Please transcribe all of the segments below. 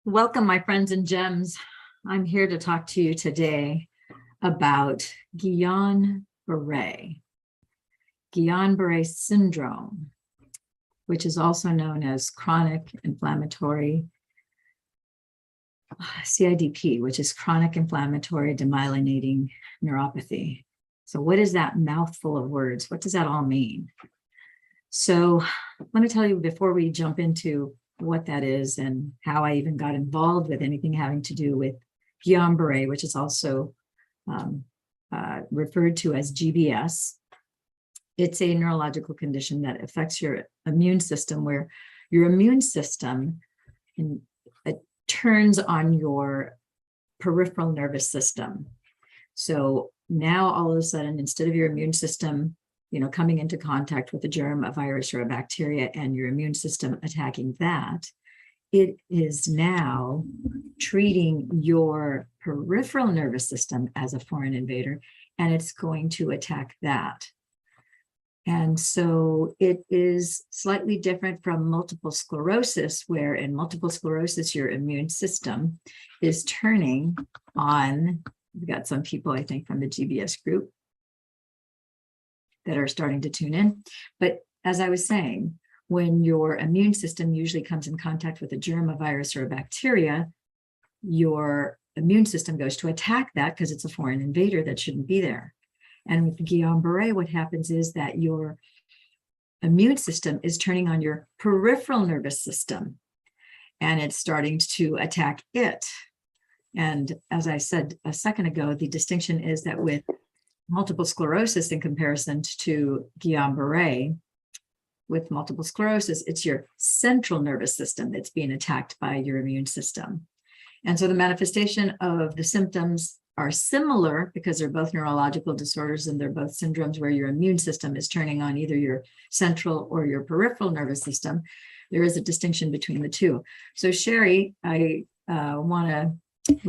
Welcome, my friends and gems. I'm here to talk to you today about Guillain-Barre Syndrome, which is also known as chronic inflammatory CIDP, which is chronic inflammatory demyelinating neuropathy. So what is that mouthful of words? What does that all mean? So let me tell you before we jump into what that is and how I even got involved with anything having to do with Guillain-Barre, which is also referred to as GBS. It's a neurological condition that affects your immune system, where your immune system turns on your peripheral nervous system. So now all of a sudden, instead of your immune system coming into contact with a germ, a virus, or a bacteria, and your immune system attacking that, it is now treating your peripheral nervous system as a foreign invader, and it's going to attack that. And so it is slightly different from multiple sclerosis, where in multiple sclerosis, your immune system is turning on, we've got some people, I think, from the GBS group that are starting to tune in. But as I was saying, when your immune system usually comes in contact with a germ, a virus, or a bacteria, your immune system goes to attack that because it's a foreign invader that shouldn't be there. And with Guillain-Barre, what happens is that your immune system is turning on your peripheral nervous system, and it's starting to attack it. And as I said a second ago, the distinction is that with multiple sclerosis in comparison to Guillain-Barre, with multiple sclerosis, it's your central nervous system that's being attacked by your immune system. And so the manifestation of the symptoms are similar because they're both neurological disorders and they're both syndromes where your immune system is turning on either your central or your peripheral nervous system. There is a distinction between the two. So Sherry, we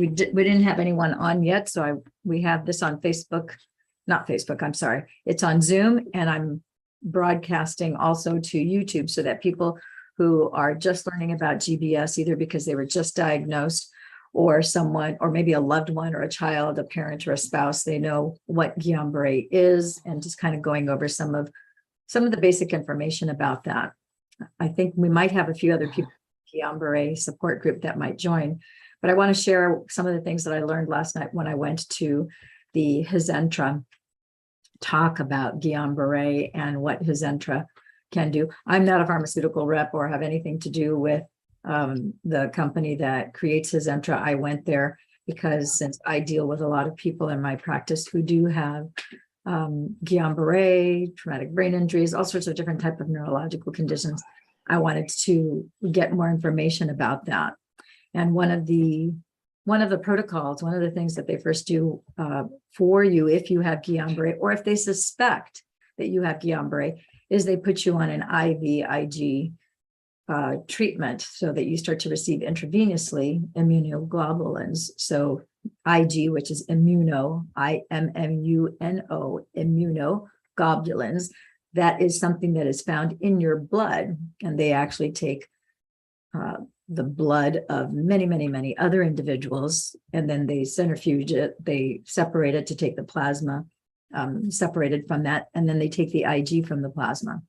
didn't have anyone on yet, so we have this on Facebook. Not Facebook, I'm sorry. It's on Zoom, and I'm broadcasting also to YouTube so that people who are just learning about GBS, either because they were just diagnosed or someone, or maybe a loved one or a child, a parent or a spouse, they know what Guillain-Barre is, and just kind of going over some of the basic information about that. I think we might have a few other people in the Guillain-Barre support group that might join, but I want to share some of the things that I learned last night when I went to the Hizentra talk about Guillain-Barre and what Hizentra can do. I'm not a pharmaceutical rep or have anything to do with the company that creates Hizentra. I went there because since I deal with a lot of people in my practice who do have Guillain-Barre, traumatic brain injuries, all sorts of different types of neurological conditions, I wanted to get more information about that. And one of the protocols, one of the things that they first do for you if you have Guillain-Barre, or if they suspect that you have Guillain-Barre, is they put you on an IVIG treatment so that you start to receive intravenously immunoglobulins. So IG, which is immuno, IMMUNO, immunoglobulins, that is something that is found in your blood, and they actually take the blood of many, many, many other individuals, and then they centrifuge it, they separate it to take the plasma separated from that, and then they take the IG from the plasma.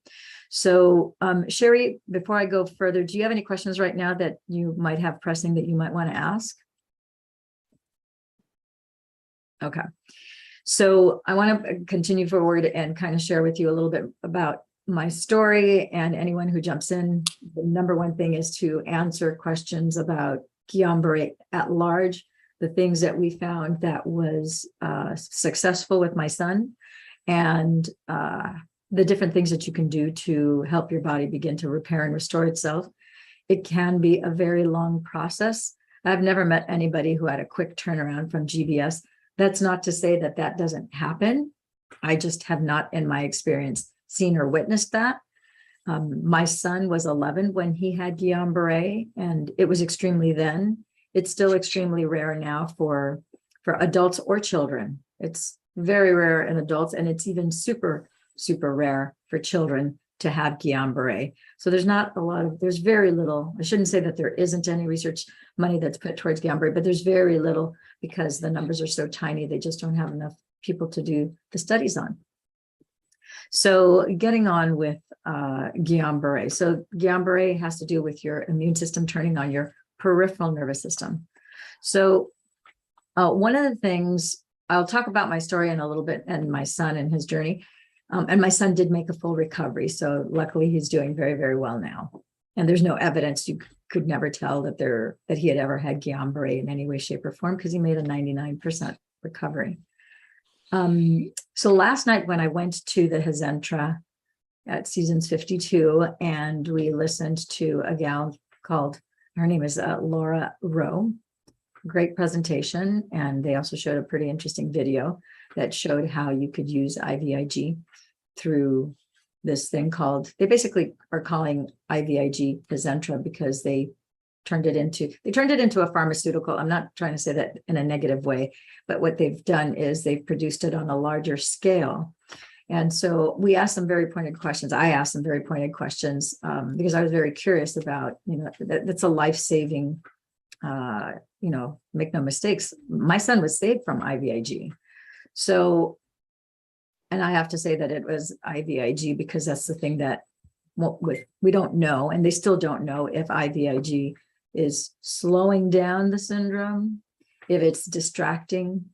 So Sherry, before I go further, do you have any questions right now that you might have pressing that you might want to ask? Okay, so I want to continue forward and kind of share with you a little bit about my story, and anyone who jumps in. The number one thing is to answer questions about Guillain-Barre at large, the things that we found that was successful with my son, and the different things that you can do to help your body begin to repair and restore itself. It can be a very long process. I've never met anybody who had a quick turnaround from GBS. That's not to say that that doesn't happen. I just have not, in my experience, seen or witnessed that. My son was 11 when he had Guillain-Barre, and it was extremely then. It's still extremely rare now for adults or children. It's very rare in adults, and it's even super, super rare for children to have Guillain-Barre. So there's very little, I shouldn't say that there isn't any research money that's put towards Guillain-Barre, but there's very little because the numbers are so tiny, they just don't have enough people to do the studies on. So getting on with Guillain-Barre. So Guillain-Barre has to do with your immune system turning on your peripheral nervous system. So one of the things, I'll talk about my story in a little bit and my son and his journey. And my son did make a full recovery. So luckily he's doing very, very well now. And there's no evidence, you could never tell that he had ever had Guillain-Barre in any way, shape, or form because he made a 99% recovery. So last night when I went to the Hizentra at Seasons 52, and we listened to a gal called, her name is Laura Rowe. Great presentation. And they also showed a pretty interesting video that showed how you could use IVIG through this thing called, they basically are calling IVIG Hizentra because they turned it into a pharmaceutical. I'm not trying to say that in a negative way, but what they've done is they've produced it on a larger scale. And so we asked some very pointed questions. I asked some very pointed questions because I was very curious about, that's a life-saving, make no mistakes. My son was saved from IVIG. So, and I have to say that it was IVIG because that's the thing that we don't know, and they still don't know if IVIG is slowing down the syndrome, if it's distracting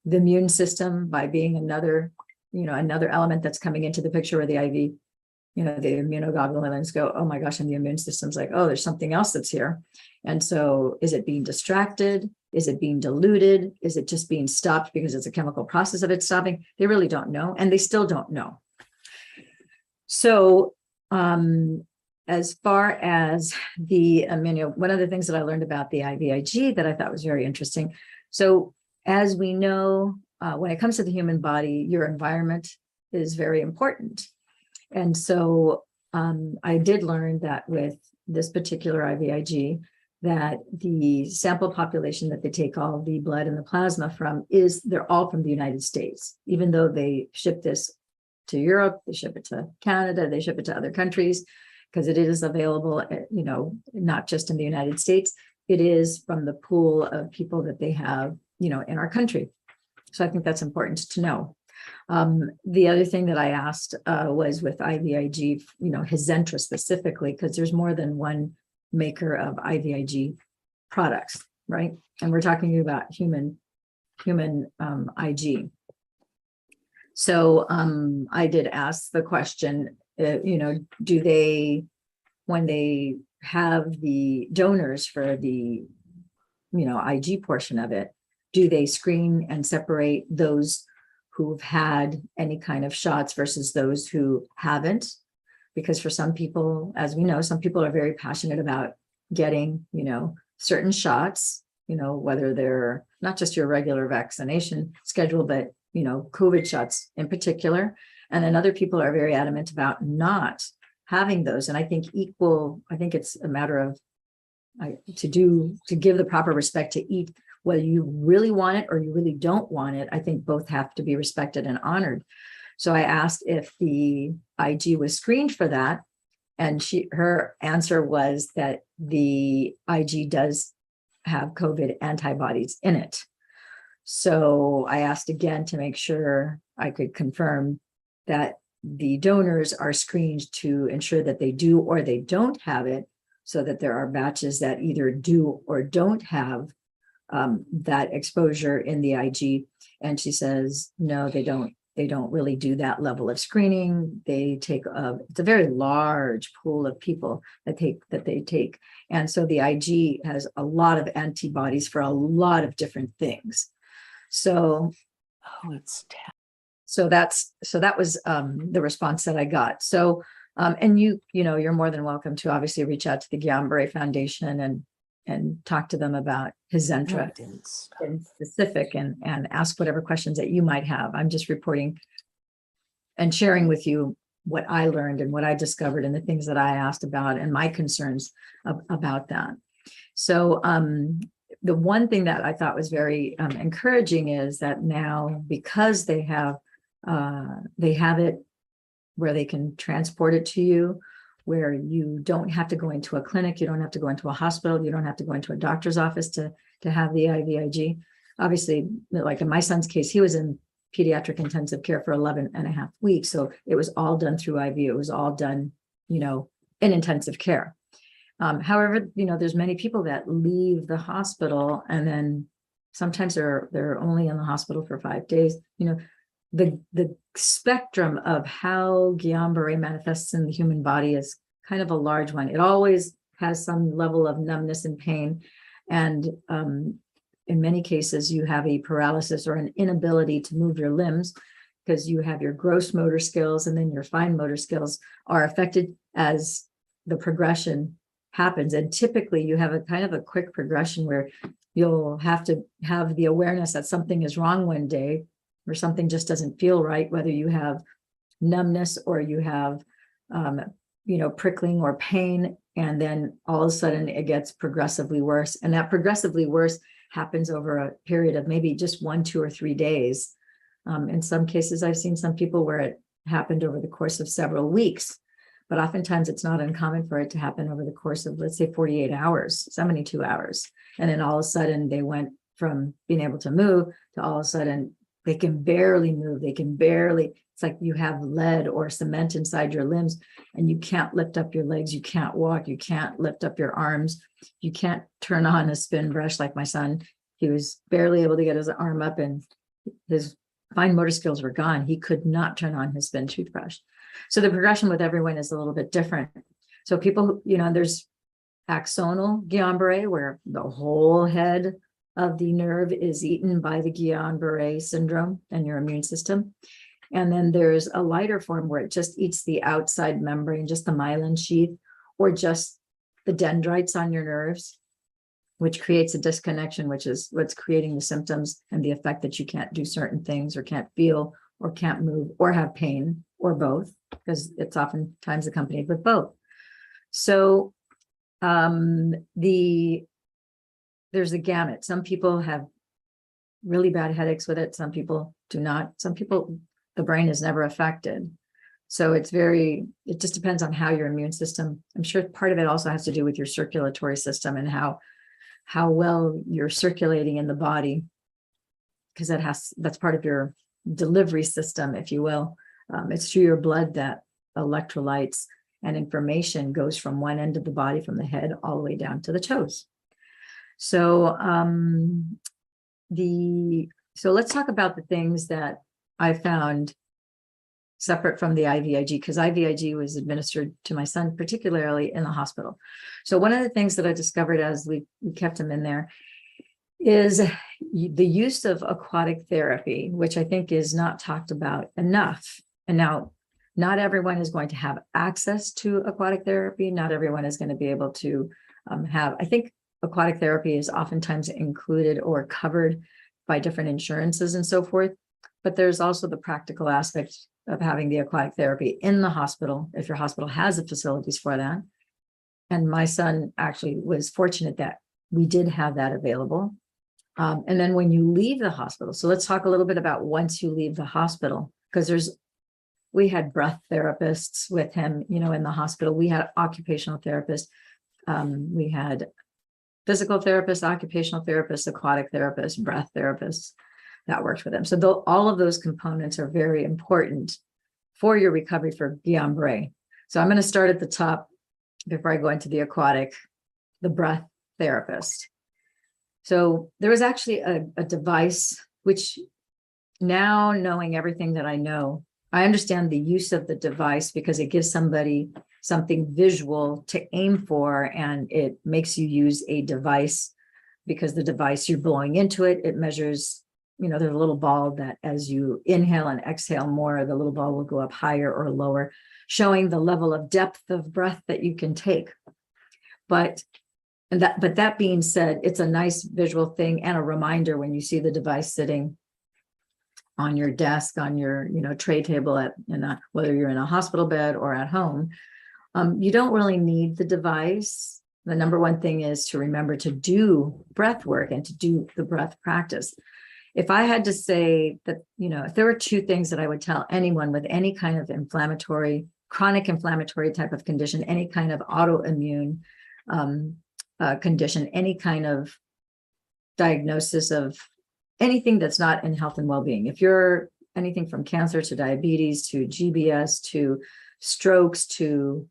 the immune system by being another element that's coming into the picture where the IV, the immunoglobulins go, oh my gosh, and the immune system's like, oh, there's something else that's here. And so is it being distracted? Is it being diluted? Is it just being stopped because it's a chemical process of it stopping? They really don't know, and they still don't know. So as far as the one of the things that I learned about the IVIG that I thought was very interesting. So as we know, when it comes to the human body, your environment is very important. And so I did learn that with this particular IVIG, that the sample population that they take all the blood and the plasma from they're all from the United States, even though they ship this to Europe, they ship it to Canada, they ship it to other countries, because it is available, not just in the United States, it is from the pool of people that they have, in our country. So I think that's important to know. The other thing that I asked was with IVIG, Hizentra specifically, because there's more than one maker of IVIG products, right? And we're talking about human IG. So I did ask the question, do they, when they have the donors for the, IG portion of it, do they screen and separate those who've had any kind of shots versus those who haven't? Because for some people, as we know, some people are very passionate about getting, certain shots, whether they're not just your regular vaccination schedule, but, COVID shots in particular. And then other people are very adamant about not having those. And I think it's a matter of to give the proper respect to each, whether you really want it or you really don't want it. I think both have to be respected and honored. So I asked if the IG was screened for that. And her answer was that the IG does have COVID antibodies in it. So I asked again to make sure I could confirm that the donors are screened to ensure that they do or they don't have it, so that there are batches that either do or don't have that exposure in the IG. And she says, no, they don't really do that level of screening. They take it's a very large pool of people that they take. And so the IG has a lot of antibodies for a lot of different things. So, so that was the response that I got. So, and you're more than welcome to obviously reach out to the Guillain-Barre Foundation and talk to them about Hizentra in specific and ask whatever questions that you might have. I'm just reporting and sharing with you what I learned and what I discovered and the things that I asked about and my concerns about that. So the one thing that I thought was very encouraging is that now, because they have it where they can transport it to you, where you don't have to go into a clinic, you don't have to go into a hospital, you don't have to go into a doctor's office to have the IVIG. Obviously, like in my son's case, he was in pediatric intensive care for 11 and a half weeks. So it was all done through IV. It was all done, in intensive care. However, there's many people that leave the hospital and then sometimes they're only in the hospital for 5 days. The spectrum of how Guillain-Barre manifests in the human body is kind of a large one. It always has some level of numbness and pain. And in many cases, you have a paralysis or an inability to move your limbs because you have your gross motor skills and then your fine motor skills are affected as the progression happens. And typically you have a kind of a quick progression where you'll have to have the awareness that something is wrong one day or something just doesn't feel right, whether you have numbness or you have, prickling or pain. And then all of a sudden it gets progressively worse. And that progressively worse happens over a period of maybe just 1, 2, or 3 days. In some cases, I've seen some people where it happened over the course of several weeks, but oftentimes it's not uncommon for it to happen over the course of, let's say, 48 hours, 72 hours. And then all of a sudden they went from being able to move to all of a sudden they can barely move. It's like you have lead or cement inside your limbs and you can't lift up your legs. You can't walk. You can't lift up your arms. You can't turn on a spin brush like my son. He was barely able to get his arm up and his fine motor skills were gone. He could not turn on his spin toothbrush. So the progression with everyone is a little bit different. So people, there's axonal Guillain-Barre where the whole head of the nerve is eaten by the Guillain-Barre syndrome and your immune system. And then there's a lighter form where it just eats the outside membrane, just the myelin sheath, or just the dendrites on your nerves, which creates a disconnection, which is what's creating the symptoms and the effect that you can't do certain things or can't feel or can't move or have pain or both, because it's oftentimes accompanied with both. So there's a gamut. Some people have really bad headaches with it. Some people do not. Some people, the brain is never affected. So it just depends on how your immune system, I'm sure part of it also has to do with your circulatory system and how well you're circulating in the body, because that's part of your delivery system, if you will. It's through your blood that electrolytes and information goes from one end of the body, from the head all the way down to the toes. So let's talk about the things that I found separate from the IVIG, because IVIG was administered to my son, particularly in the hospital. So one of the things that I discovered as we kept him in there is the use of aquatic therapy, which I think is not talked about enough. And now, not everyone is going to have access to aquatic therapy. Not everyone is going to be able to I think aquatic therapy is oftentimes included or covered by different insurances and so forth. But there's also the practical aspect of having the aquatic therapy in the hospital, if your hospital has the facilities for that. And my son actually was fortunate that we did have that available. And then when you leave the hospital, so let's talk a little bit about once you leave the hospital, because we had breath therapists with him, in the hospital. We had occupational therapists. We had physical therapists, occupational therapists, aquatic therapists, breath therapists that worked with them. So all of those components are very important for your recovery for Guillain-Barre. So I'm going to start at the top before I go into the aquatic, the breath therapist. So there was actually a device, which now knowing everything that I know, I understand the use of the device because it gives somebody something visual to aim for, and it makes you use a device because the device you're blowing into it, it measures, there's a little ball that as you inhale and exhale more, the little ball will go up higher or lower, showing the level of depth of breath that you can take. But that being said, it's a nice visual thing and a reminder when you see the device sitting on your desk, on your tray table whether you're in a hospital bed or at home. You don't really need the device. The number one thing is to remember to do breath work and to do the breath practice. if I had to say that, if there were two things that I would tell anyone with any kind of chronic inflammatory type of condition, any kind of autoimmune condition, any kind of diagnosis of anything that's not in health and well-being. If you're anything from cancer to diabetes to GBS to strokes to,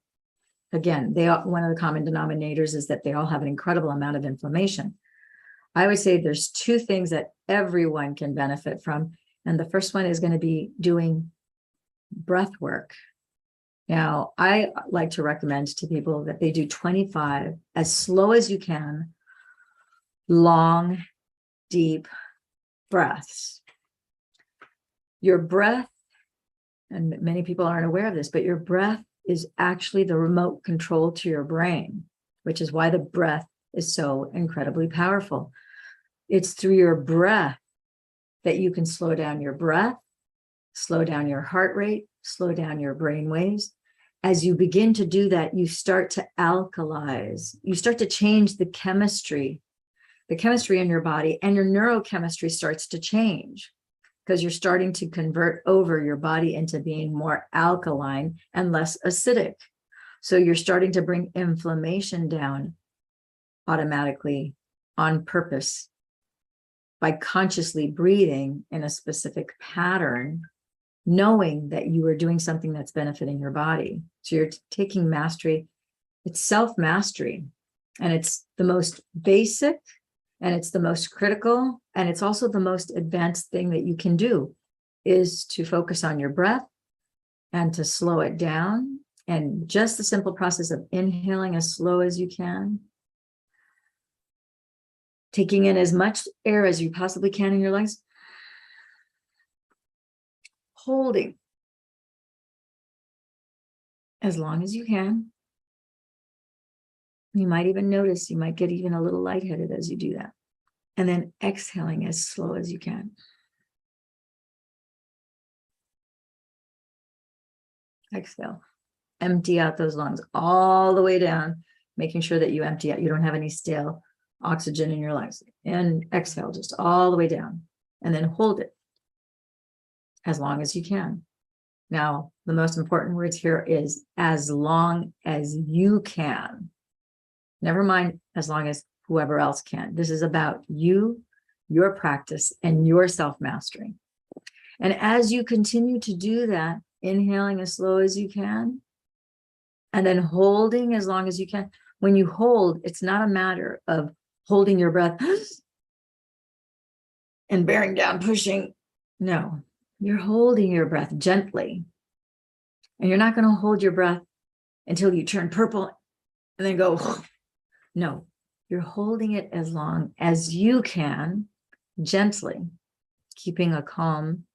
again, one of the common denominators is that they all have an incredible amount of inflammation. I would say there's two things that everyone can benefit from. And the first one is going to be doing breath work. Now, I like to recommend to people that they do 25, as slow as you can, long, deep breaths. Your breath, and many people aren't aware of this, but your breath is actually the remote control to your brain, which is why the breath is so incredibly powerful. It's through your breath that you can slow down your breath, slow down your heart rate, slow down your brain waves. As you begin to do that, you start to alkalize. You start to change the chemistry in your body, and your neurochemistry starts to change because you're starting to convert over your body into being more alkaline and less acidic. So you're starting to bring inflammation down automatically on purpose by consciously breathing in a specific pattern, knowing that you are doing something that's benefiting your body. So you're taking mastery. It's self-mastery, and it's the most basic, and it's the most critical, and it's also the most advanced thing that you can do, is to focus on your breath and to slow it down. And just the simple process of inhaling as slow as you can, taking in as much air as you possibly can in your lungs, holding as long as you can. You might even notice, you might get even a little lightheaded as you do that. And then exhaling as slow as you can. Exhale. Empty out those lungs all the way down, making sure that you empty out. You don't have any stale oxygen in your lungs. And exhale just all the way down. And then hold it as long as you can. Now, the most important words here is as long as you can. Never mind as long as whoever else can. This is about you, your practice, and your self-mastery. And as you continue to do that, inhaling as slow as you can, and then holding as long as you can. When you hold, it's not a matter of holding your breath and bearing down, pushing. No, you're holding your breath gently. And you're not going to hold your breath until you turn purple and then go. No, you're holding it as long as you can, gently, keeping a calm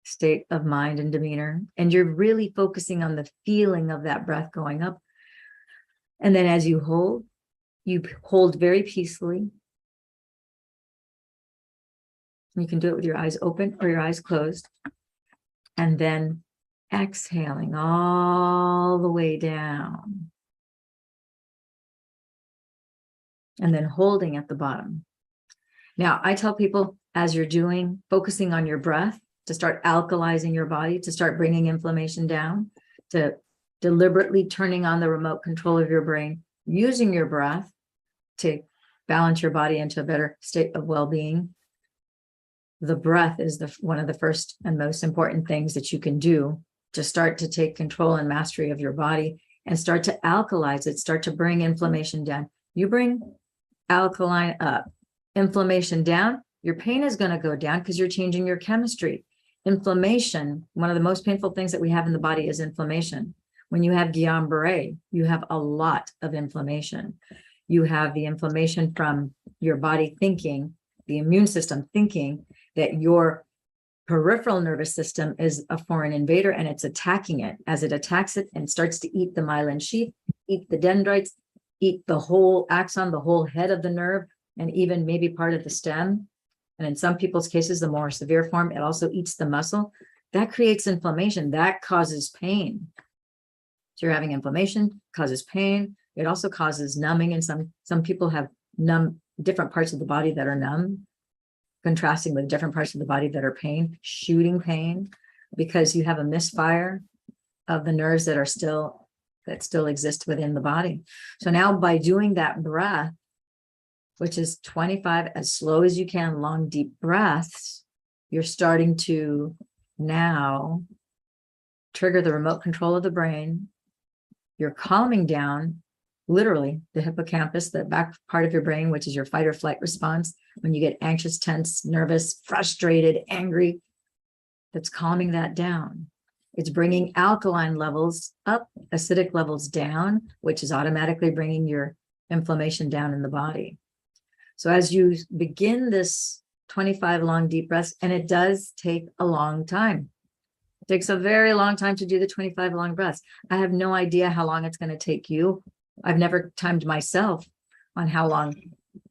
state of mind and demeanor. And you're really focusing on the feeling of that breath going up. And then as you hold very peacefully. You can do it with your eyes open or your eyes closed. And then exhaling all the way down. And then holding at the bottom. Now, I tell people, as you're focusing on your breath, to start alkalizing your body, to start bringing inflammation down, to deliberately turning on the remote control of your brain, using your breath to balance your body into a better state of well-being. The breath is one of the first and most important things that you can do to start to take control and mastery of your body and start to alkalize it, start to bring inflammation down. You bring alkaline up, inflammation down, your pain is going to go down because you're changing your chemistry. Inflammation, one of the most painful things that we have in the body is inflammation. When you have Guillain-Barre, you have a lot of inflammation. You have the inflammation from your body thinking, the immune system thinking that your peripheral nervous system is a foreign invader and it's attacking it. As it attacks it and starts to eat the myelin sheath, eat the dendrites, eat the whole axon, the whole head of the nerve, and even maybe part of the stem. And in some people's cases, the more severe form, it also eats the muscle. That creates inflammation. That causes pain. So you're having inflammation, causes pain. It also causes numbing. And some people have different parts of the body that are numb. contrasting with different parts of the body that are shooting pain, because you have a misfire of the nerves that still exist within the body. So now by doing that breath, which is 25 as slow as you can, long, deep breaths, you're starting to now trigger the remote control of the brain. You're calming down literally the hippocampus, the back part of your brain, which is your fight or flight response. When you get anxious, tense, nervous, frustrated, angry, that's calming that down. It's bringing alkaline levels up, acidic levels down, which is automatically bringing your inflammation down in the body. So as you begin this 25 long deep breaths, and it does take a long time. It takes a very long time to do the 25 long breaths. I have no idea how long it's going to take you. I've never timed myself on how long,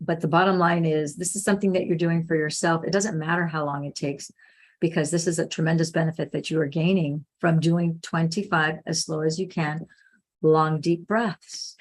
but the bottom line is this is something that you're doing for yourself. It doesn't matter how long it takes, because this is a tremendous benefit that you are gaining from doing 25 as slow as you can, long, deep breaths.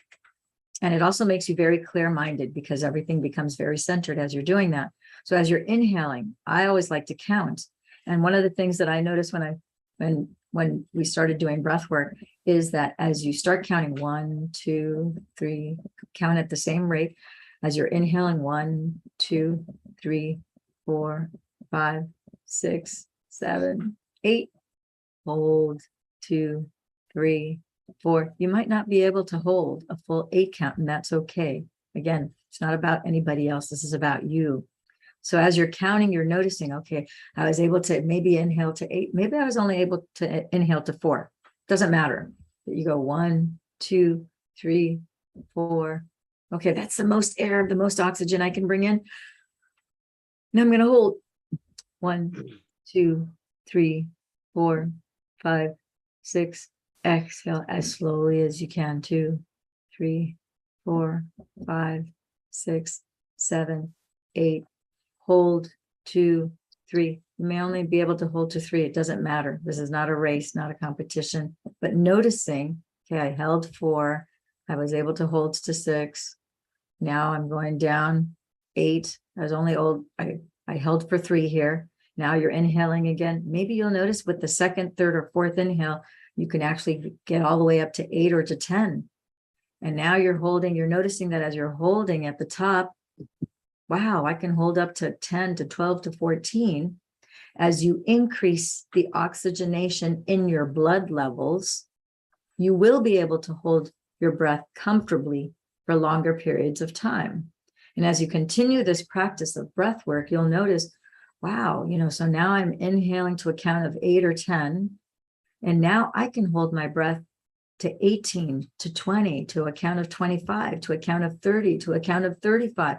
And it also makes you very clear-minded, because everything becomes very centered as you're doing that. So as you're inhaling, I always like to count. And one of the things that I noticed when we started doing breath work is that as you start counting 1, 2, 3, count at the same rate as you're inhaling 1, 2, 3, 4, 5, 6, 7, 8, hold 2, 3, 4. You might not be able to hold a full 8 count, and that's okay. Again, it's not about anybody else. This is about you. So as you're counting, you're noticing, okay, I was able to maybe inhale to 8. Maybe I was only able to inhale to 4. Doesn't matter. You go 1, 2, 3, 4. Okay, that's the most air, the most oxygen I can bring in. Now I'm going to hold 1, 2, 3, 4, 5, 6. Exhale as slowly as you can. 2, 3, 4, 5, 6, 7, 8. Hold 2, 3. You may only be able to hold to 3. It doesn't matter. This is not a race, not a competition. But noticing, okay, I held 4. I was able to hold to 6. Now I'm going down 8. I was only I held for 3 here. Now you're inhaling again. Maybe you'll notice with the second, third, or fourth inhale, you can actually get all the way up to 8 or to 10. And now you're noticing that as you're holding at the top, wow, I can hold up to 10 to 12 to 14. As you increase the oxygenation in your blood levels, you will be able to hold your breath comfortably for longer periods of time. And as you continue this practice of breath work, you'll notice, wow, so now I'm inhaling to a count of 8 or 10. And now I can hold my breath to 18, to 20, to a count of 25, to a count of 30, to a count of 35.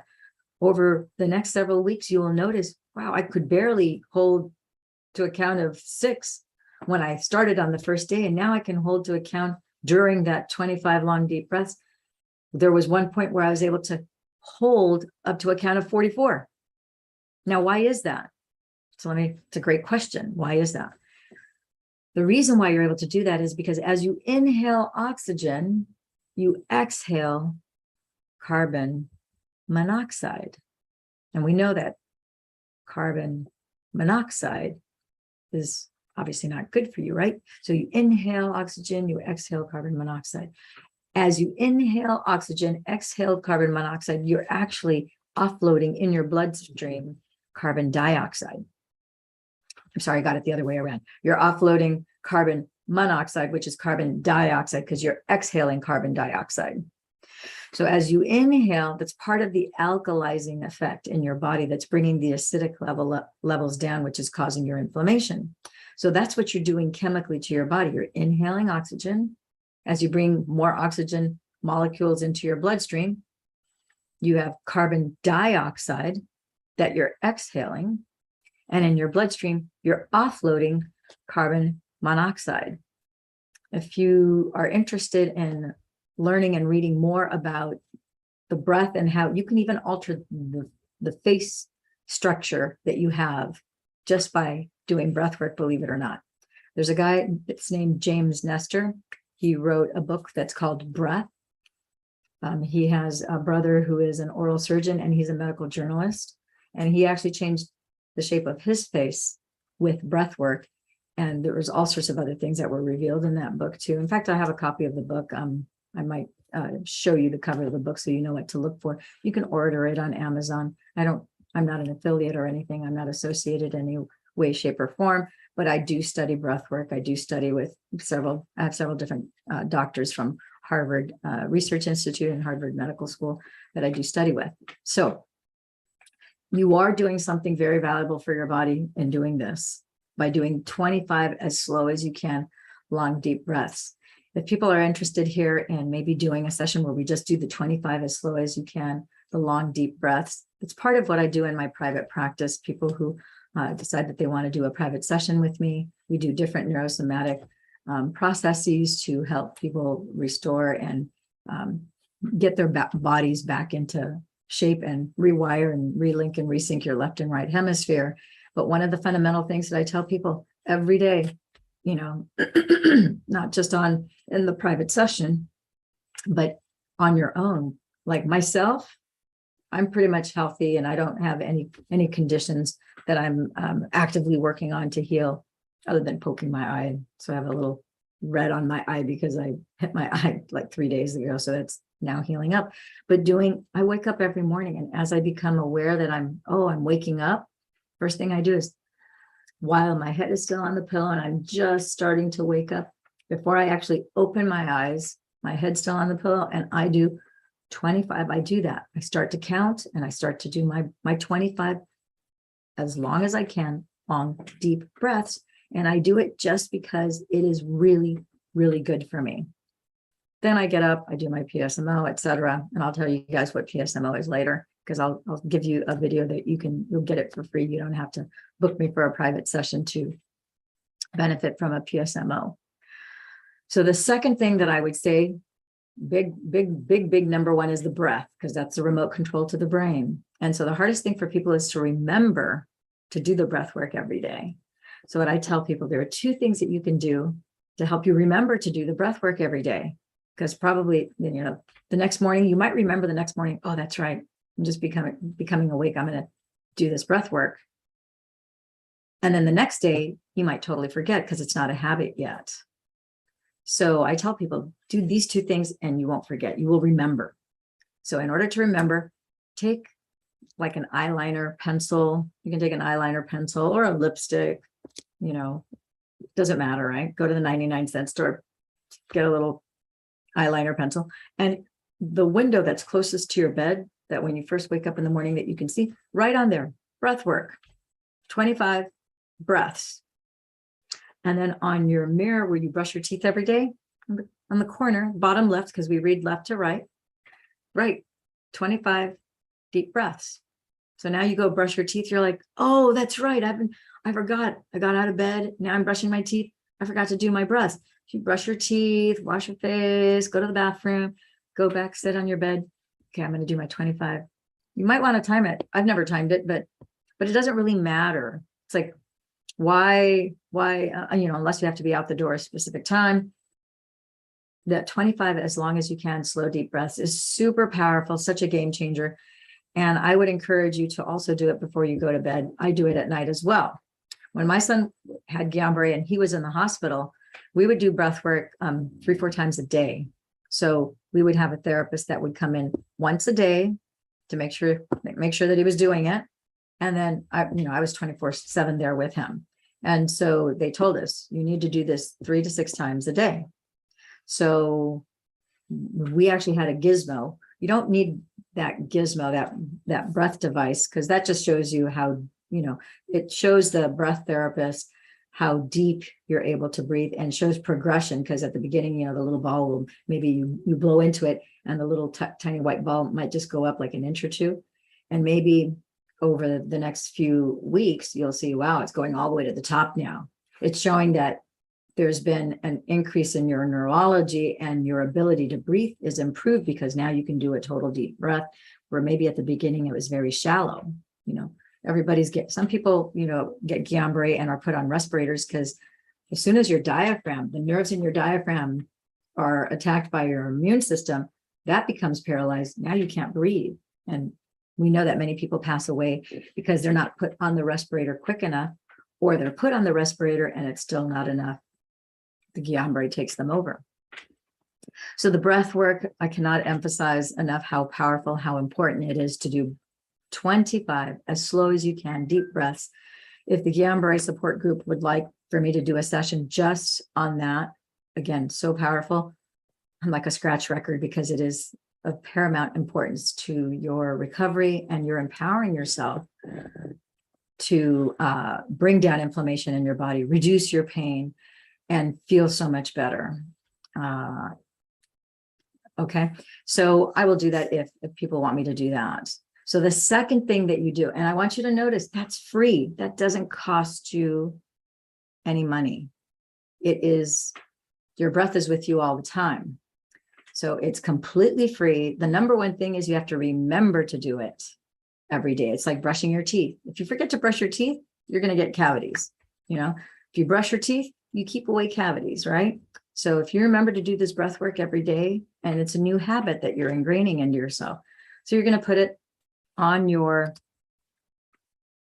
Over the next several weeks, you will notice, wow, I could barely hold to a count of 6 when I started on the first day. And now I can hold to a count during that 25 long deep breaths. There was one point where I was able to hold up to a count of 44. Now, why is that? So it's a great question. Why is that? The reason why you're able to do that is because as you inhale oxygen, you exhale carbon monoxide. And we know that carbon monoxide is obviously not good for you, right? So you inhale oxygen, you exhale carbon monoxide. As you inhale oxygen, exhale carbon monoxide, you're actually offloading in your bloodstream carbon dioxide. I'm sorry, I got it the other way around. You're offloading carbon monoxide, which is carbon dioxide, because you're exhaling carbon dioxide. So as you inhale, that's part of the alkalizing effect in your body that's bringing the acidic levels down, which is causing your inflammation. So that's what you're doing chemically to your body. You're inhaling oxygen. As you bring more oxygen molecules into your bloodstream, you have carbon dioxide that you're exhaling. And in your bloodstream, you're offloading carbon monoxide. If you are interested in learning and reading more about the breath and how you can even alter the face structure that you have just by doing breath work, believe it or not. There's a guy that's named James Nestor. He wrote a book that's called Breath. He has a brother who is an oral surgeon and he's a medical journalist. And he actually changed the shape of his face with breath work. And there was all sorts of other things that were revealed in that book too. In fact, I have a copy of the book. I might show you the cover of the book so you know what to look for. You can order it on Amazon. I'm not an affiliate or anything. I'm not associated in any way, shape, or form, but I do study breath work. I do study with I have several different doctors from Harvard Research Institute and Harvard Medical School that I do study with. So you are doing something very valuable for your body in doing this by doing 25 as slow as you can, long, deep breaths. If people are interested here in maybe doing a session where we just do the 25 as slow as you can, the long, deep breaths, it's part of what I do in my private practice. People who decide that they want to do a private session with me, we do different neurosomatic processes to help people restore and get their bodies back into shape and rewire and relink and resync your left and right hemisphere. But one of the fundamental things that I tell people every day, you know, not just in the private session, but on your own, like myself, I'm pretty much healthy and I don't have any conditions that I'm actively working on to heal other than poking my eye. So I have a little red on my eye because I hit my eye like 3 days ago. So that's now healing up. But I wake up every morning, and as I become aware that I'm waking up, first thing I do is, while my head is still on the pillow and I'm just starting to wake up, before I actually open my eyes, my head's still on the pillow, and I do 25. I do that. I start to count and I start to do my 25 as long as I can, long, deep breaths. And I do it just because it is really, really good for me. Then I get up, I do my PSMO, etc. And I'll tell you guys what PSMO is later, because I'll give you a video that you'll get it for free. You don't have to book me for a private session to benefit from a PSMO. So the second thing that I would say, big number one, is the breath, because that's the remote control to the brain. And so the hardest thing for people is to remember to do the breath work every day. So what I tell people, there are two things that you can do to help you remember to do the breath work every day. Because probably, the next morning, you might remember the next morning, oh, that's right, I'm just becoming awake, I'm going to do this breath work. And then the next day, you might totally forget because it's not a habit yet. So I tell people, do these two things and you won't forget, you will remember. So in order to remember, take like an eyeliner pencil. You can take an eyeliner pencil or a lipstick, doesn't matter, right? Go to the 99-cent store, get a little eyeliner pencil, and the window that's closest to your bed, that when you first wake up in the morning that you can see, right on there, breath work, 25 breaths. And then on your mirror where you brush your teeth every day, on the corner, bottom left, because we read left to right, 25 deep breaths. So now you go brush your teeth, you're like, oh, that's right, I forgot, I got out of bed, now I'm brushing my teeth, I forgot to do my breaths. You brush your teeth, wash your face, go to the bathroom, go back, sit on your bed. Okay, I'm going to do my 25. You might want to time it. I've never timed it, but it doesn't really matter. It's like, why, unless you have to be out the door a specific time, that 25, as long as you can, slow, deep breaths is super powerful, such a game changer. And I would encourage you to also do it before you go to bed. I do it at night as well. When my son had Guillain-Barre and he was in the hospital, we would do breath work 3-4 times a day. So we would have a therapist that would come in once a day to make sure that he was doing it. And then I was 24/7 there with him. And so they told us, you need to do this 3 to 6 times a day. So we actually had a gizmo. You don't need that gizmo, that breath device, because that just shows you how, it shows the breath therapist how deep you're able to breathe, and shows progression, because at the beginning, the little ball will, maybe you blow into it and the little tiny white ball might just go up like an inch or two. And maybe over the next few weeks, you'll see, wow, it's going all the way to the top now. It's showing that there's been an increase in your neurology, and your ability to breathe is improved because now you can do a total deep breath, where maybe at the beginning it was very shallow. Some people, get Guillain-Barre and are put on respirators, because as soon as your diaphragm, the nerves in your diaphragm are attacked by your immune system, that becomes paralyzed. Now you can't breathe. And We know that many people pass away because they're not put on the respirator quick enough, or they're put on the respirator and it's still not enough. The Guillain-Barre takes them over. So the breath work, I cannot emphasize enough how powerful, how important it is to do 25 as slow as you can, deep breaths. If the Guillain-Barre support group would like for me to do a session just on that, again, so powerful. I'm like a scratch record because it is of paramount importance to your recovery, and you're empowering yourself to bring down inflammation in your body, reduce your pain, and feel so much better. Okay, so I will do that if people want me to do that. So the second thing that you do, and I want you to notice, that's free. That doesn't cost you any money. It is, your breath is with you all the time. So it's completely free. The number one thing is you have to remember to do it every day. It's like brushing your teeth. If you forget to brush your teeth, you're going to get cavities. You know, if you brush your teeth, you keep away cavities, right? So if you remember to do this breath work every day, and it's a new habit that you're ingraining into yourself. So you're going to put it on your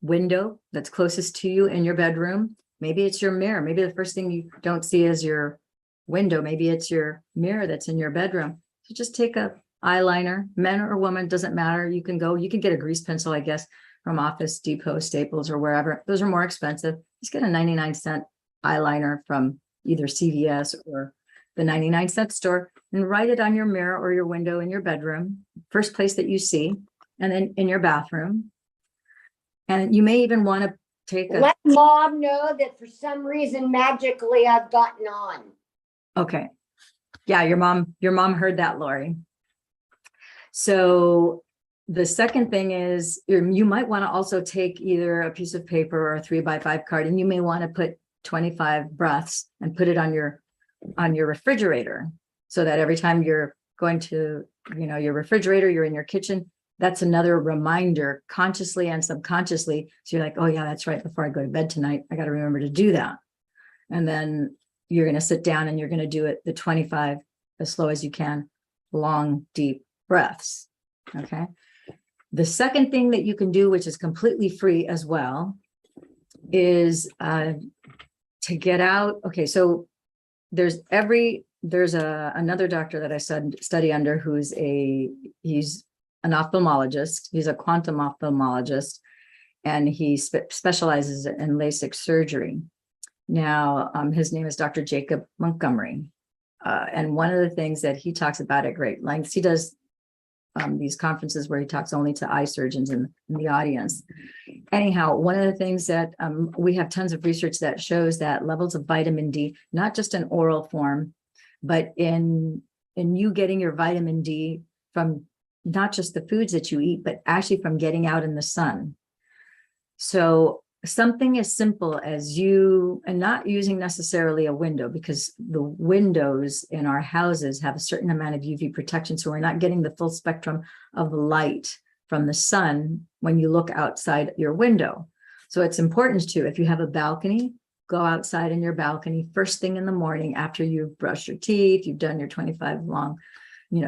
window that's closest to you in your bedroom. Maybe it's your mirror. Maybe the first thing you don't see is your window. Maybe it's your mirror that's in your bedroom. So just take a eyeliner, men or woman, doesn't matter. You can get a grease pencil, I guess, from Office Depot, Staples, or wherever. Those are more expensive. Just get a 99-cent eyeliner from either CVS or the 99-cent store and write it on your mirror or your window in your bedroom, first place that you see, and then in your bathroom. And you may even want to take a... Let mom know that for some reason, magically, I've gotten on. Okay. Yeah, your mom heard that, Lori. So the second thing is you might want to also take either a piece of paper or a 3x5 card, and you may want to put 25 breaths and put it on your refrigerator, so that every time you're going to, your refrigerator, you're in your kitchen, that's another reminder, consciously and subconsciously. So you're like, oh yeah, that's right. Before I go to bed tonight, I got to remember to do that. And then you're going to sit down and you're going to do it, the 25 as slow as you can, long, deep breaths. Okay. The second thing that you can do, which is completely free as well, is to get out. Okay. So there's another doctor that I study under he's an ophthalmologist. He's a quantum ophthalmologist, and he specializes in LASIK surgery. Now, his name is Dr. Jacob Montgomery. And one of the things that he talks about at great lengths, he does these conferences where he talks only to eye surgeons in the audience. Anyhow, one of the things that we have tons of research that shows that levels of vitamin D, not just in oral form, but in you getting your vitamin D from not just the foods that you eat, but actually from getting out in the sun. So something as simple as and not using necessarily a window, because the windows in our houses have a certain amount of UV protection. So we're not getting the full spectrum of light from the sun when you look outside your window. So it's important to, if you have a balcony, go outside in your balcony first thing in the morning after you've brushed your teeth, you've done your 25 long,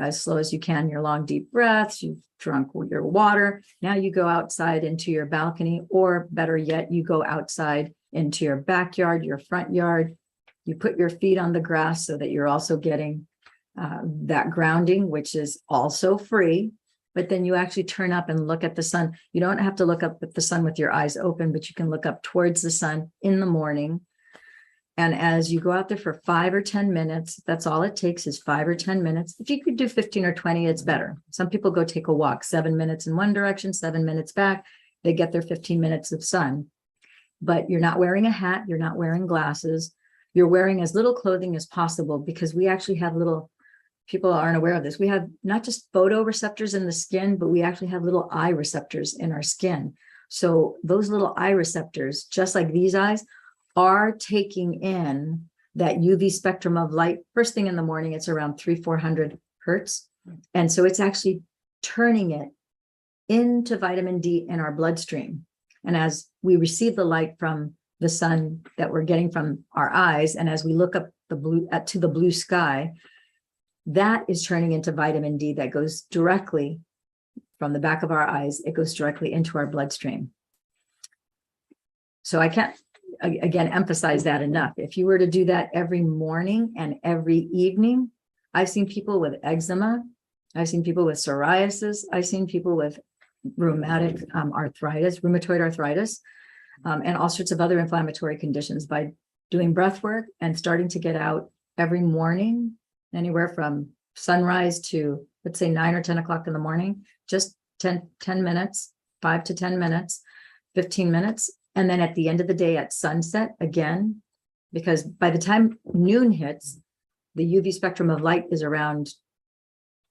as slow as you can, your long, deep breaths, you've drunk your water. Now you go outside into your balcony, or better yet, you go outside into your backyard, your front yard. You put your feet on the grass so that you're also getting that grounding, which is also free. But then you actually turn up and look at the sun. You don't have to look up at the sun with your eyes open, but you can look up towards the sun in the morning. And as you go out there for 5 or 10 minutes, that's all it takes is 5 or 10 minutes. If you could do 15 or 20, it's better. Some people go take a walk, 7 minutes in one direction, 7 minutes back. They get their 15 minutes of sun. But you're not wearing a hat. You're not wearing glasses. You're wearing as little clothing as possible, because we actually have people aren't aware of this. We have not just photoreceptors in the skin, but we actually have little eye receptors in our skin. So those little eye receptors, just like these eyes, are taking in that UV spectrum of light. First thing in the morning, it's around 300-400 hertz. And so it's actually turning it into vitamin D in our bloodstream. And as we receive the light from the sun that we're getting from our eyes, and as we look up to the blue sky, that is turning into vitamin D that goes directly from the back of our eyes, it goes directly into our bloodstream. So I can't, again, emphasize that enough. If you were to do that every morning and every evening, I've seen people with eczema, I've seen people with psoriasis, I've seen people with rheumatic rheumatoid arthritis, and all sorts of other inflammatory conditions by doing breath work and starting to get out every morning, anywhere from sunrise to, let's say, 9 or 10 o'clock in the morning, just 10 minutes, 5 to 10 minutes, 15 minutes. And then at the end of the day at sunset again, because by the time noon hits, the UV spectrum of light is around,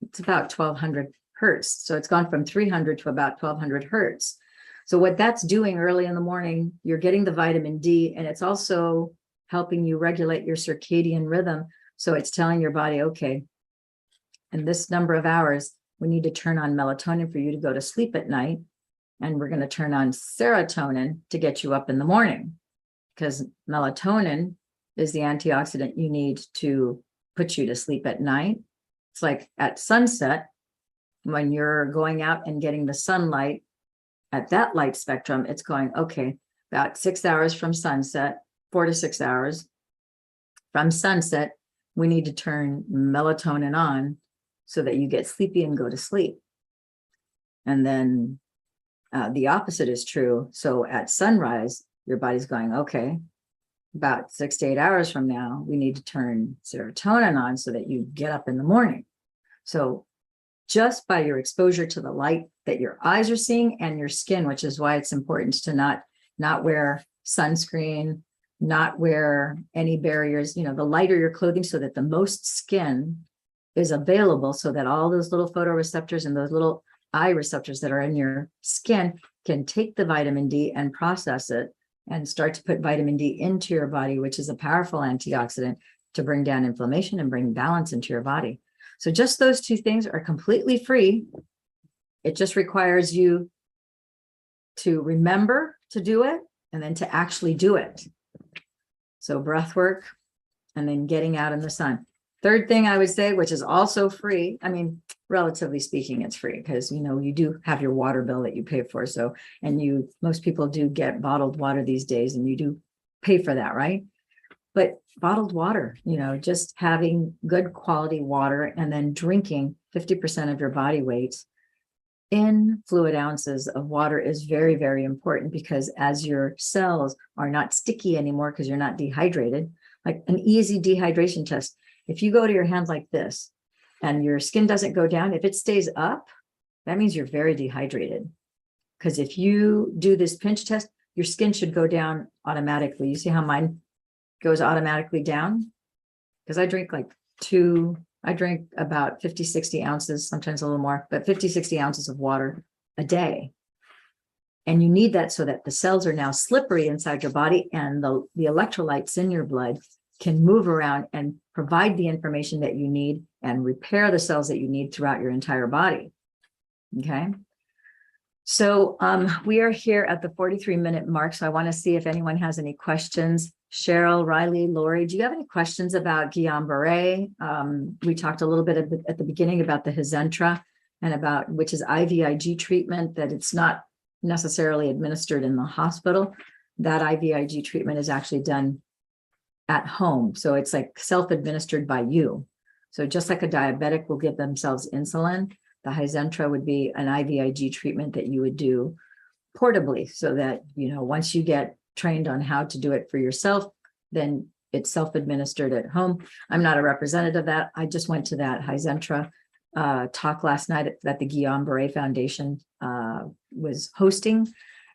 it's about 1200 hertz. So it's gone from 300 to about 1200 hertz. So what that's doing early in the morning, you're getting the vitamin D, and it's also helping you regulate your circadian rhythm. So it's telling your body, okay, in this number of hours, we need to turn on melatonin for you to go to sleep at night. And we're going to turn on serotonin to get you up in the morning, because melatonin is the antioxidant you need to put you to sleep at night. It's like at sunset, when you're going out and getting the sunlight at that light spectrum, it's going, okay, about 6 hours from sunset, 4 to 6 hours from sunset, we need to turn melatonin on so that you get sleepy and go to sleep. And then the opposite is true. So at sunrise, your body's going, okay, about 6 to 8 hours from now, we need to turn serotonin on so that you get up in the morning. So just by your exposure to the light that your eyes are seeing and your skin, which is why it's important to not wear sunscreen, not wear any barriers, the lighter your clothing, so that the most skin is available, so that all those little photoreceptors and those little eye receptors that are in your skin can take the vitamin D and process it and start to put vitamin D into your body, which is a powerful antioxidant to bring down inflammation and bring balance into your body. So just those two things are completely free. It just requires you to remember to do it and then to actually do it. So breath work and then getting out in the sun. Third thing I would say, which is also free, I mean, relatively speaking, it's free because, you do have your water bill that you pay for. So, and most people do get bottled water these days, and you do pay for that, right? But bottled water, just having good quality water and then drinking 50% of your body weight in fluid ounces of water is very, very important, because as your cells are not sticky anymore because you're not dehydrated, like an easy dehydration test. If you go to your hands like this and your skin doesn't go down, if it stays up, that means you're very dehydrated. Because if you do this pinch test, your skin should go down automatically. You see how mine goes automatically down? Because I drink about 50, 60 ounces, sometimes a little more, but 50, 60 ounces of water a day. And you need that so that the cells are now slippery inside your body, and the electrolytes in your blood can move around and provide the information that you need and repair the cells that you need throughout your entire body. Okay. So we are here at the 43-minute mark. So I want to see if anyone has any questions. Cheryl, Riley, Lori, do you have any questions about Guillain-Barre? We talked a little bit at the beginning about the Hizentra and about, which is IVIG treatment, that it's not necessarily administered in the hospital. That IVIG treatment is actually done at home. So it's like self-administered by you. So just like a diabetic will give themselves insulin, the Hizentra would be an IVIG treatment that you would do portably, so that, once you get trained on how to do it for yourself, then it's self-administered at home. I'm not a representative of that. I just went to that Hizentra talk last night that the Guillain-Barre Foundation was hosting.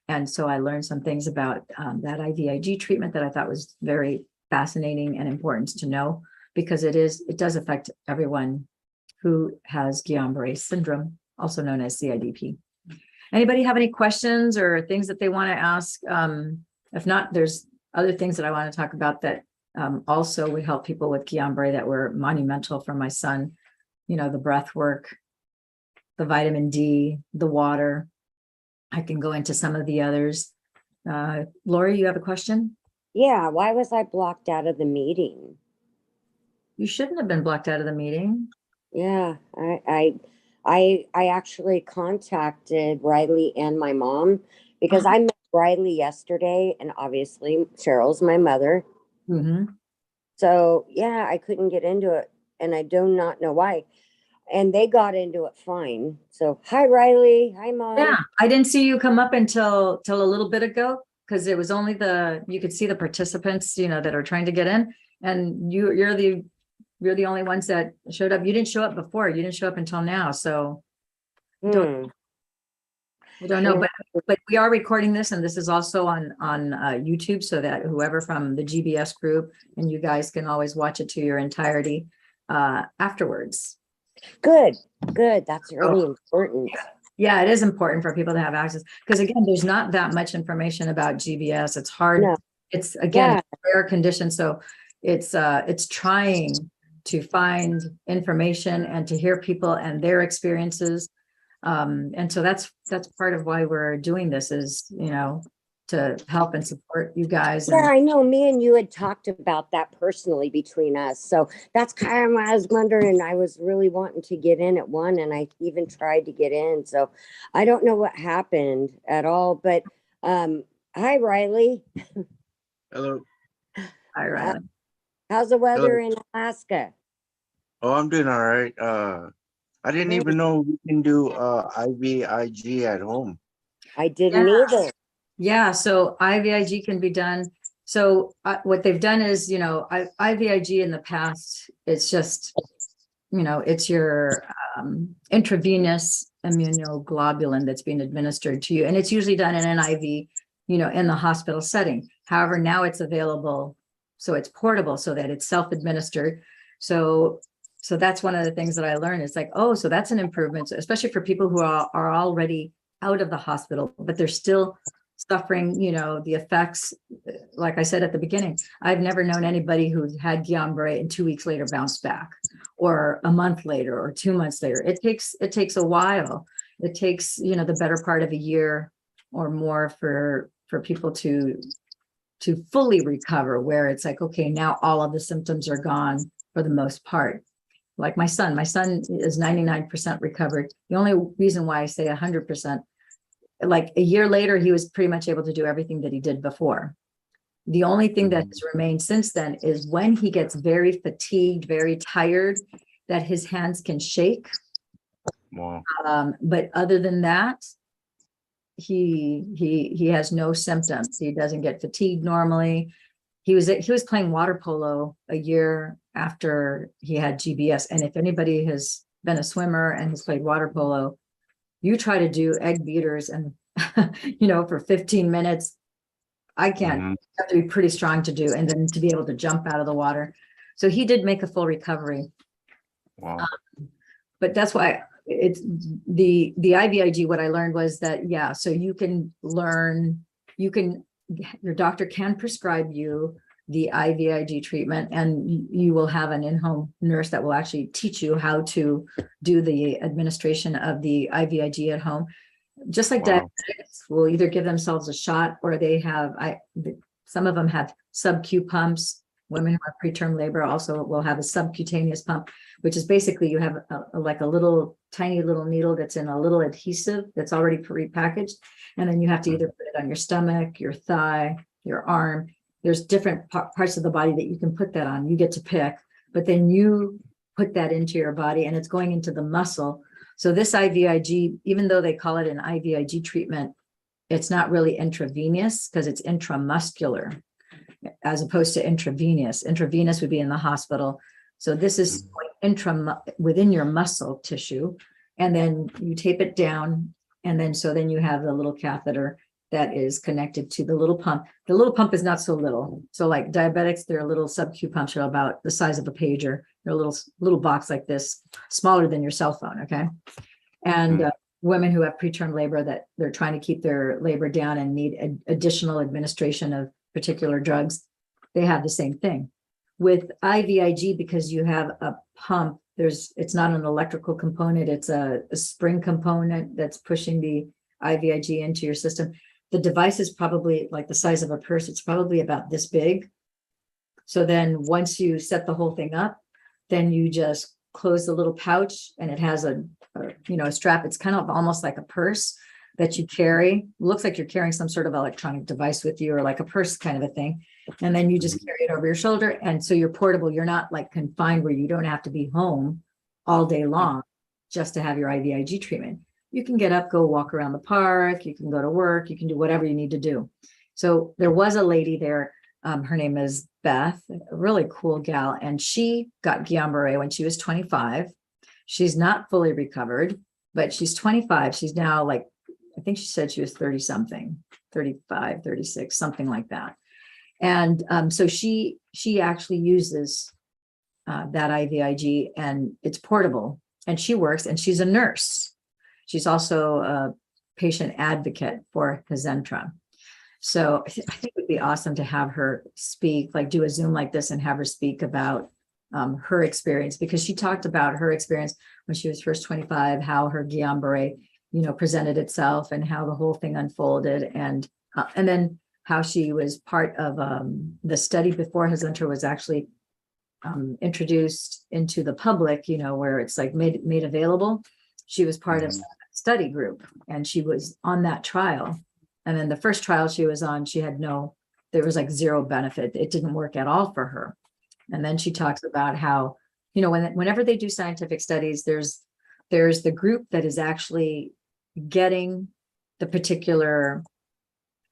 And so I learned some things about that IVIG treatment that I thought was very fascinating and important to know, because it does affect everyone who has Guillain-Barre syndrome, also known as CIDP. Anybody have any questions or things that they want to ask? If not, there's other things that I want to talk about that also would help people with Guillain-Barre that were monumental for my son. The breath work, the vitamin D, the water. I can go into some of the others. Lori, you have a question? Yeah, why was I blocked out of the meeting? You shouldn't have been blocked out of the meeting. Yeah, I I actually contacted Riley and my mom because I met Riley yesterday, and obviously Cheryl's my mother. Mhm. So yeah, I couldn't get into it, and I do not know why. And they got into it fine. So hi Riley, hi mom. Yeah, I didn't see you come up until a little bit ago, because it was only you could see the participants, that are trying to get in, and you're the only ones that showed up. You didn't show up before. You didn't show up until now, so Hmm. I don't know, but we are recording this, and this is also on YouTube, so that whoever from the GBS group and you guys can always watch it to your entirety afterwards. Good. That's really important. Yeah, it is important for people to have access, because again, there's not that much information about GBS. It's hard. No. It's again, Yeah. it's a rare condition, so it's trying to find information and to hear people and their experiences. And so that's part of why we're doing this, is, to help and support you guys. Yeah, And I know. Me and you had talked about that personally between us. So that's kind of what I was wondering. I was really wanting to get in at one, and I even tried to get in. So I don't know what happened at all. But hi, Riley. Hello. hi, Riley. How's the weather Hello. in Alaska? Oh, I'm doing all right. I didn't even know we can do IVIG at home. I didn't Yeah. either. Yeah, so IVIG can be done. So what they've done is, IVIG in the past, it's just, it's your intravenous immunoglobulin that's being administered to you. And it's usually done in an IV, in the hospital setting. However, now it's available, so it's portable, so that it's self-administered. So that's one of the things that I learned. It's like, oh, so that's an improvement, especially for people who are already out of the hospital, but they're still suffering, the effects. Like I said at the beginning, I've never known anybody who's had Guillain-Barre and 2 weeks later bounced back, or a month later, or 2 months later. It takes a while. It takes, the better part of a year or more for people to fully recover, where it's like, okay, now all of the symptoms are gone for the most part. Like my son is 99% recovered. The only reason why I say 100%, like a year later, he was pretty much able to do everything that he did before. The only thing that has remained since then is when he gets very fatigued, very tired, that his hands can shake. Wow. But other than that, he has no symptoms. He doesn't get fatigued normally. He was playing water polo a year after he had GBS. And if anybody has been a swimmer and has played water polo, you try to do egg beaters and, for 15 minutes, I can't. You have to be pretty strong to do, and then to be able to jump out of the water. So he did make a full recovery. Wow. But that's why it's the IVIG. What I learned was that, yeah, so your doctor can prescribe you the IVIG treatment, and you will have an in-home nurse that will actually teach you how to do the administration of the IVIG at home. Just like diabetics will either give themselves a shot, or they have, some of them have sub-Q pumps. Women who have preterm labor also will have a subcutaneous pump, which is basically you have like a little tiny little needle that's in a little adhesive that's already prepackaged. And then you have to either put it on your stomach, your thigh, your arm. There's different parts of the body that you can put that on. You get to pick, but then you put that into your body, and it's going into the muscle. So this IVIG, even though they call it an IVIG treatment, it's not really intravenous, because it's intramuscular as opposed to intravenous. Intravenous would be in the hospital. So this is within your muscle tissue, and then you tape it down, and then you have the little catheter that is connected to the little pump. The little pump is not so little. So like diabetics, they're little sub-Q pumps are about the size of a pager. They're a little box like this, smaller than your cell phone, okay? And women who have preterm labor, that they're trying to keep their labor down and need additional administration of particular drugs, they have the same thing. With IVIG, because you have a pump, it's not an electrical component, it's a spring component that's pushing the IVIG into your system. The device is probably like the size of a purse. It's probably about this big. So then once you set the whole thing up, then you just close the little pouch, and it has a strap. It's kind of almost like a purse that you carry. Looks like you're carrying some sort of electronic device with you, or like a purse kind of a thing. And then you just carry it over your shoulder. And so you're portable. You're not like confined where you don't have to be home all day long just to have your IVIG treatment. You can get up, go walk around the park. You can go to work. You can do whatever you need to do. So there was a lady there. Her name is Beth, a really cool gal. And she got Guillain-Barre when she was 25. She's not fully recovered, but she's 25. She's now like, I think she said she was 30 something, 35, 36, something like that. And so she actually uses that IVIG, and it's portable, and she works, and she's a nurse. She's also a patient advocate for Hizentra. So I think it would be awesome to have her speak, like do a Zoom like this and have her speak about her experience, because she talked about her experience when she was first 25, how her Guillain-Barre, presented itself and how the whole thing unfolded. And then how she was part of the study before Hizentra was actually introduced into the public, where it's like made available. She was part of a study group, and she was on that trial. And then the first trial she was on, there was like zero benefit. It didn't work at all for her. And then she talks about how, whenever they do scientific studies, there's the group that is actually getting the particular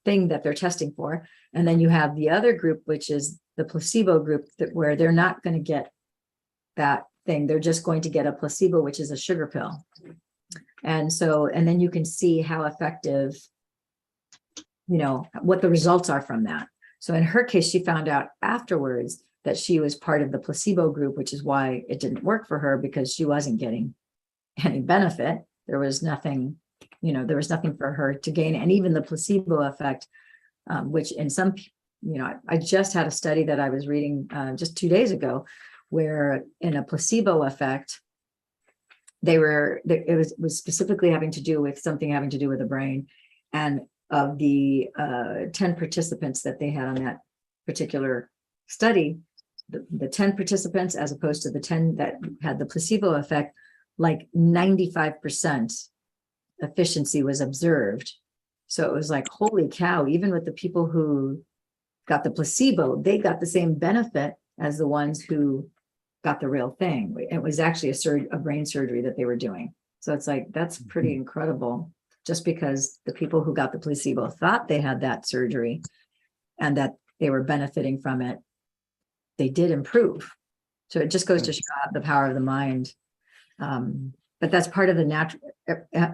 thing that they're testing for. And then you have the other group, which is the placebo group, where they're not going to get that thing. They're just going to get a placebo, which is a sugar pill. And then you can see how effective, what the results are from that. So in her case, she found out afterwards that she was part of the placebo group, which is why it didn't work for her, because she wasn't getting any benefit. There was nothing for her to gain. And even the placebo effect, which in some, I just had a study that I was reading just 2 days ago, where in a placebo effect, it was specifically having to do with something having to do with the brain. And of the 10 participants that they had on that particular study, the 10 participants, as opposed to the 10 that had the placebo effect, like 95% efficiency was observed. So it was like, holy cow, even with the people who got the placebo, they got the same benefit as the ones who got the real thing. It was actually a brain surgery that they were doing. So it's like, that's pretty incredible. Just because the people who got the placebo thought they had that surgery and that they were benefiting from it, they did improve. So it just goes to show the power of the mind. But that's part of the natural.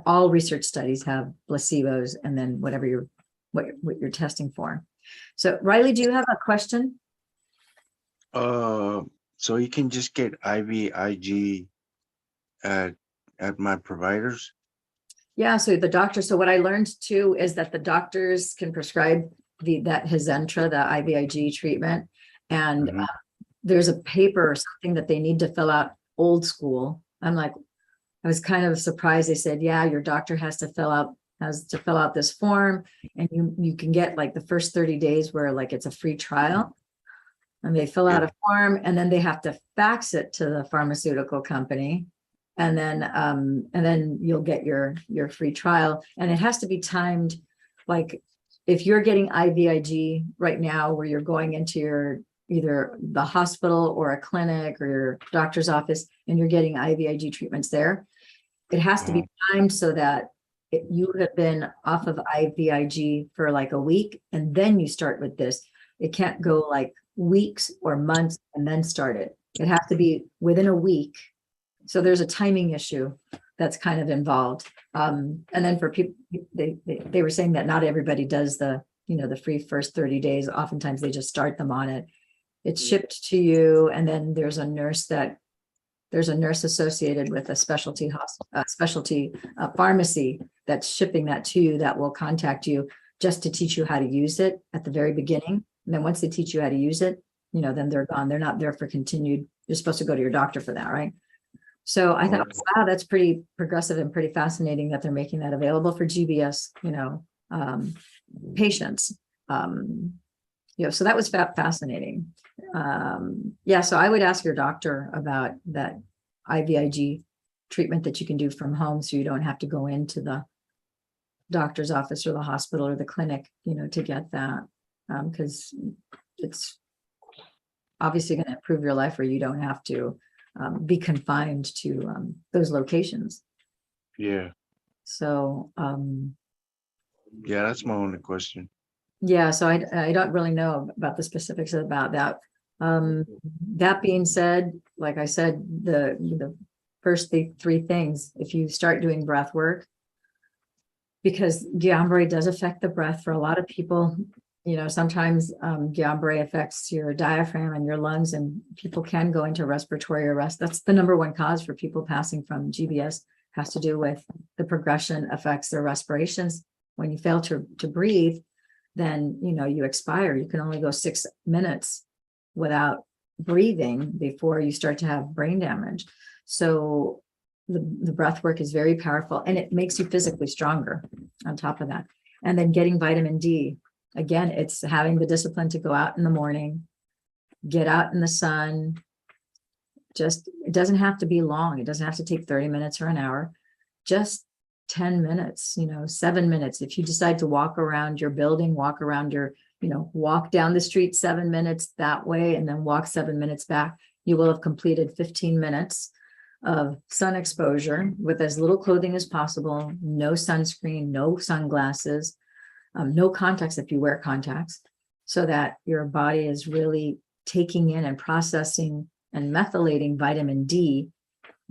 All research studies have placebos, and then what you're testing for. So Riley, do you have a question? So you can just get IVIG at my providers? Yeah, so the doctor. So what I learned too is that the doctors can prescribe that Hizentra, the IVIG treatment, and there's a paper or something that they need to fill out old school. I was kind of surprised. They said, yeah, your doctor has to fill out this form, and you can get like the first 30 days where like it's a free trial, and they fill out a form, and then they have to fax it to the pharmaceutical company. And then you'll get your free trial, and it has to be timed. Like if you're getting IVIG right now, where you're going into either the hospital or a clinic or your doctor's office, and you're getting IVIG treatments there, it has to be timed so that you have been off of IVIG for like a week, and then you start with this. It can't go like weeks or months and then start it. It has to be within a week. So there's a timing issue that's kind of involved. And then for people, they were saying that not everybody does the free first 30 days. Oftentimes they just start them on it. It's shipped to you. And then there's a nurse associated with a specialty pharmacy that's shipping that to you, that will contact you just to teach you how to use it at the very beginning. And then once they teach you how to use it, then they're gone. They're not there for continued. You're supposed to go to your doctor for that, right? So I thought, wow, that's pretty progressive and pretty fascinating that they're making that available for GBS, patients. So that was fascinating. So I would ask your doctor about that IVIG treatment that you can do from home, so you don't have to go into the doctor's office or the hospital or the clinic, to get that, because it's obviously going to improve your life, where you don't have to be confined to those locations. Yeah. So Yeah, that's my only question. yeah, so I don't really know about the specifics about that. That being said, like I said, the first three things, if you start doing breath work, because Guillain-Barre does affect the breath for a lot of people. Sometimes Guillain-Barre affects your diaphragm and your lungs, and people can go into respiratory arrest. That's the number one cause for people passing from GBS, has to do with the progression affects their respirations. When you fail to breathe, then, you expire. You can only go 6 minutes without breathing before you start to have brain damage. So the breath work is very powerful, and it makes you physically stronger on top of that. And then getting vitamin D. Again, it's having the discipline to go out in the morning, get out in the sun. It doesn't have to be long. It doesn't have to take 30 minutes or an hour, just 10 minutes, 7 minutes. If you decide to walk around your building, walk around walk down the street 7 minutes that way, and then walk 7 minutes back, you will have completed 15 minutes of sun exposure with as little clothing as possible, no sunscreen, no sunglasses, no contacts if you wear contacts, so that your body is really taking in and processing and methylating vitamin D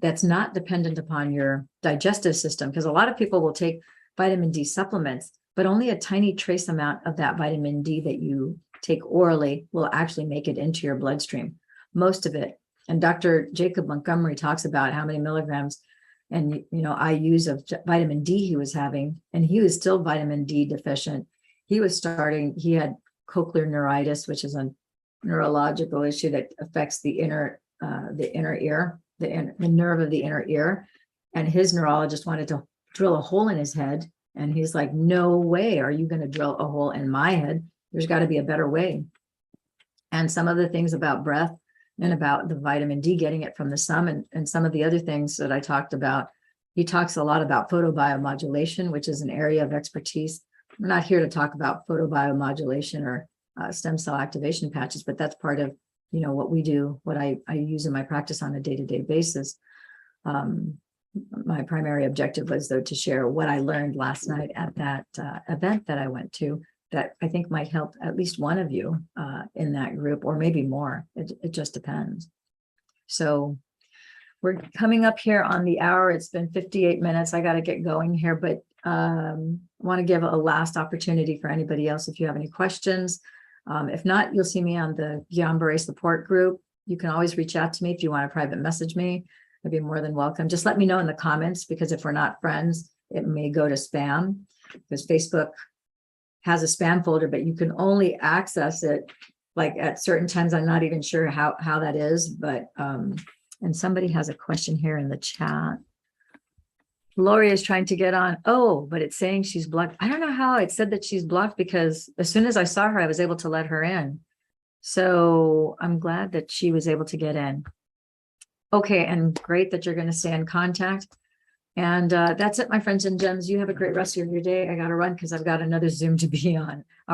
that's not dependent upon your digestive system. Because a lot of people will take vitamin D supplements, but only a tiny trace amount of that vitamin D that you take orally will actually make it into your bloodstream. Most of it. And Dr. Jacob Montgomery talks about how many milligrams and IUs of vitamin D he was having, and he was still vitamin D deficient. He had cochlear neuritis, which is a neurological issue that affects the inner ear, the nerve of the inner ear. And his neurologist wanted to drill a hole in his head. And he's like, no way are you going to drill a hole in my head. There's got to be a better way. And some of the things about breath and about the vitamin D, getting it from the sun, and some of the other things that I talked about, he talks a lot about photobiomodulation, which is an area of expertise. We're not here to talk about photobiomodulation or stem cell activation patches, but that's part of, what we do, what I use in my practice on a day-to-day basis. My primary objective was, though, to share what I learned last night at that event that I went to, that I think might help at least one of you in that group, or maybe more. It just depends. So we're coming up here on the hour. It's been 58 minutes. I got to get going here, but I want to give a last opportunity for anybody else if you have any questions. If not, you'll see me on the Guillain-Barre support group. You can always reach out to me if you want to private message me. I'd be more than welcome. Just let me know in the comments, because if we're not friends, it may go to spam, because Facebook has a spam folder, but you can only access it like at certain times. I'm not even sure how that is, but and somebody has a question here in the chat. Lori is trying to get on. Oh, but it's saying she's blocked. I don't know how it said that she's blocked, because as soon as I saw her, I was able to let her in. So I'm glad that she was able to get in. Okay, and great that you're going to stay in contact. And that's it, my friends and gems. You have a great rest of your day. I got to run because I've got another Zoom to be on. All